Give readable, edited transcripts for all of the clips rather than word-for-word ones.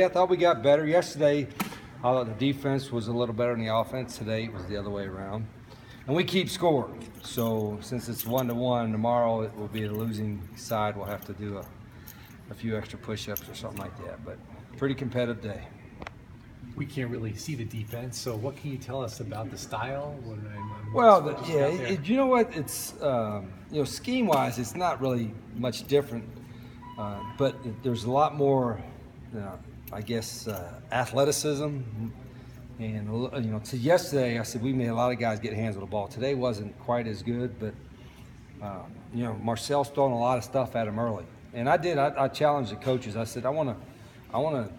today I thought we got better. Yesterday, I thought the defense was a little better than the offense. Today it was the other way around. And we keep score. So since it's 1-1, tomorrow it will be the losing side. We'll have to do a few extra push-ups or something like that. But pretty competitive day. We can't really see the defense, so what can you tell us about the style? Well, you know what? It's scheme-wise, it's not really much different, but there's a lot more, I guess, athleticism. And to yesterday, I said we made a lot of guys get hands on the ball. Today wasn't quite as good, but Marcel's throwing a lot of stuff at him early, and I challenged the coaches. I said I want to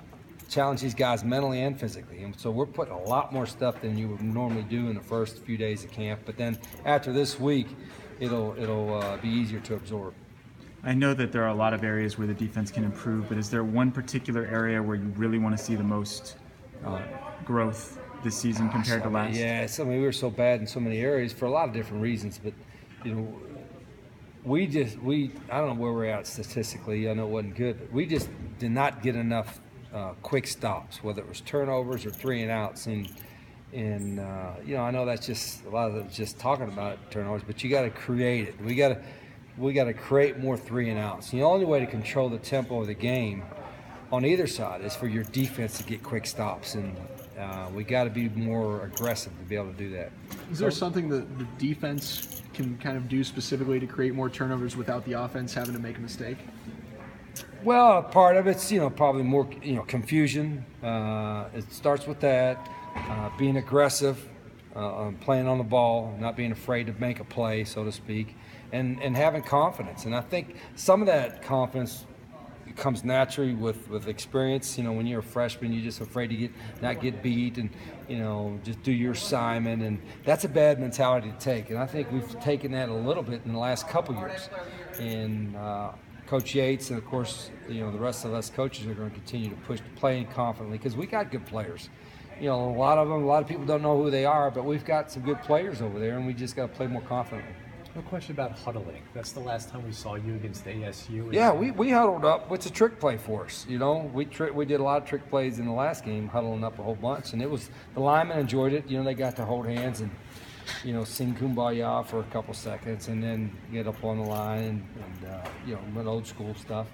challenge these guys mentally and physically, and so we're putting a lot more stuff than you would normally do in the first few days of camp. But then after this week, it'll be easier to absorb. I know that there are a lot of areas where the defense can improve, but is there one particular area where you really want to see the most growth this season compared to last? Yeah, we were so bad in so many areas for a lot of different reasons, but I don't know where we're at statistically. I know it wasn't good, but we just did not get enough quick stops, whether it was turnovers or 3 and outs, and I know that's just a lot of it's just talking about turnovers, but you got to create it. We got to create more 3 and outs. The only way to control the tempo of the game on either side is for your defense to get quick stops, and we got to be more aggressive to be able to do that. Is there something that the defense can kind of do specifically to create more turnovers without the offense having to make a mistake? Well, part of it's probably more confusion. It starts with that, being aggressive, playing on the ball, not being afraid to make a play, so to speak, and having confidence. And I think some of that confidence comes naturally with experience. When you're a freshman, you're just afraid to not get beat, and just do your assignment, and that's a bad mentality to take. And I think we've taken that a little bit in the last couple years. And Coach Yates and of course the rest of us coaches are going to continue to push playing confidently, because we got good players. A lot of people don't know who they are, but we've got some good players over there, and we just got to play more confidently. No question about huddling. That's the last time we saw you against ASU. Yeah, we huddled up. It's a trick play for us. We did a lot of trick plays in the last game, huddling up a whole bunch, and the linemen enjoyed it. They got to hold hands and sing Kumbaya for a couple seconds, and then get up on the line and old school stuff.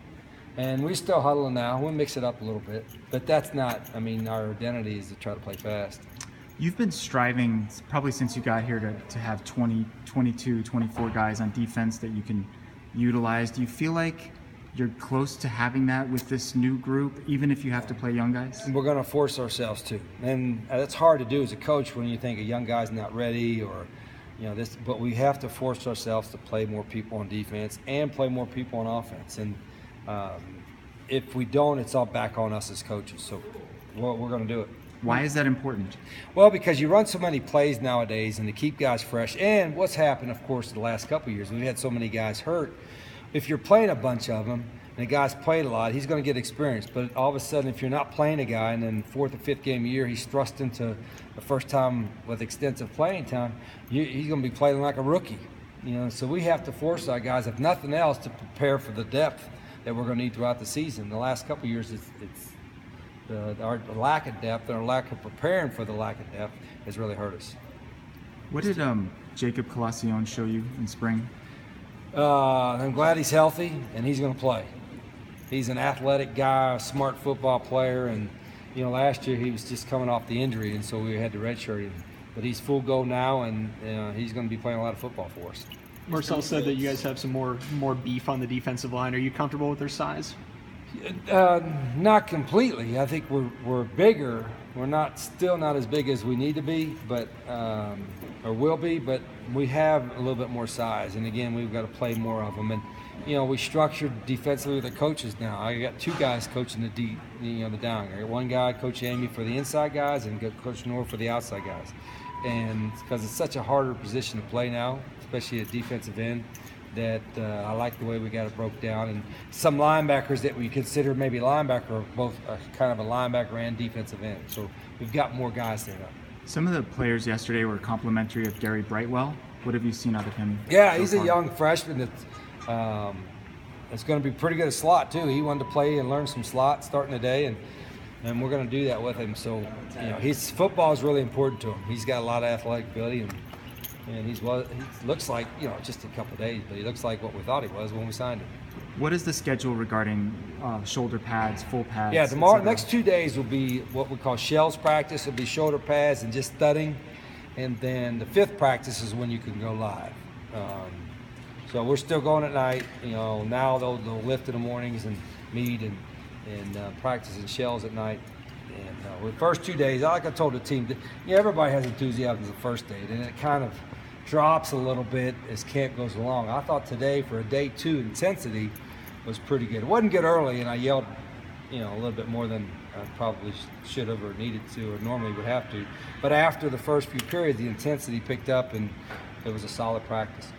And we still huddling now. We'll mix it up a little bit, but that's not. Our identity is to try to play fast. You've been striving probably since you got here to have 20, 22, 24 guys on defense that you can utilize. Do you feel like you're close to having that with this new group, even if you have to play young guys? We're going to force ourselves to, and that's hard to do as a coach when you think a young guy's not ready or this. But we have to force ourselves to play more people on defense and play more people on offense. And if we don't, it's all back on us as coaches. So we're going to do it. Why is that important? Well, because you run so many plays nowadays, and to keep guys fresh. And what's happened, of course, the last couple of years, we've had so many guys hurt. If you're playing a bunch of them, and the guy's played a lot, he's going to get experience. But all of a sudden, if you're not playing a guy, and then 4th or 5th game a year, he's thrust into the first time with extensive playing time, he's going to be playing like a rookie. So we have to force our guys, if nothing else, to prepare for the depth that we're going to need throughout the season. The last couple of years, it's our lack of depth and our lack of preparing for the lack of depth has really hurt us. What did Jacob Colacion show you in spring? I'm glad he's healthy and he's going to play. He's an athletic guy, a smart football player, and last year he was just coming off the injury, and so we had to redshirt him. But he's full go now, and he's going to be playing a lot of football for us. Marcel said that you guys have some more beef on the defensive line. Are you comfortable with their size? Not completely. I think we're bigger. We're still not as big as we need to be, but or will be. But we have a little bit more size, and again, we've got to play more of them. And we structured defensively with the coaches now. I got 2 guys coaching the down. I got 1 guy coaching Amy for the inside guys, and Coach Noor for the outside guys. And because it's such a harder position to play now, especially at defensive end, that I like the way we got it broke down. And some linebackers that we consider maybe linebacker are both kind of a linebacker and defensive end. So we've got more guys there now. Some of the players yesterday were complimentary of Gary Brightwell. What have you seen out of him? Yeah, he's a young freshman that's going to be pretty good at slot too. He wanted to play and learn some slot starting today, and and we're going to do that with him. So, his football is really important to him. He's got a lot of athletic ability, and he looks like, just a couple of days, but he looks like what we thought he was when we signed him. What is the schedule regarding shoulder pads, full pads? Yeah, et tomorrow, cetera? next 2 days will be what we call shells practice. It'll be shoulder pads and just thudding, and then the 5th practice is when you can go live. So we're still going at night. Now they'll lift in the mornings and meet and practice in shells at night. And with the first 2 days, like I told the team, everybody has enthusiasm the first day, and it kind of drops a little bit as camp goes along. I thought today for a day 2 intensity was pretty good. It wasn't good early, and I yelled, a little bit more than I probably should have or needed to or normally would have to. But after the first few periods, the intensity picked up, and it was a solid practice.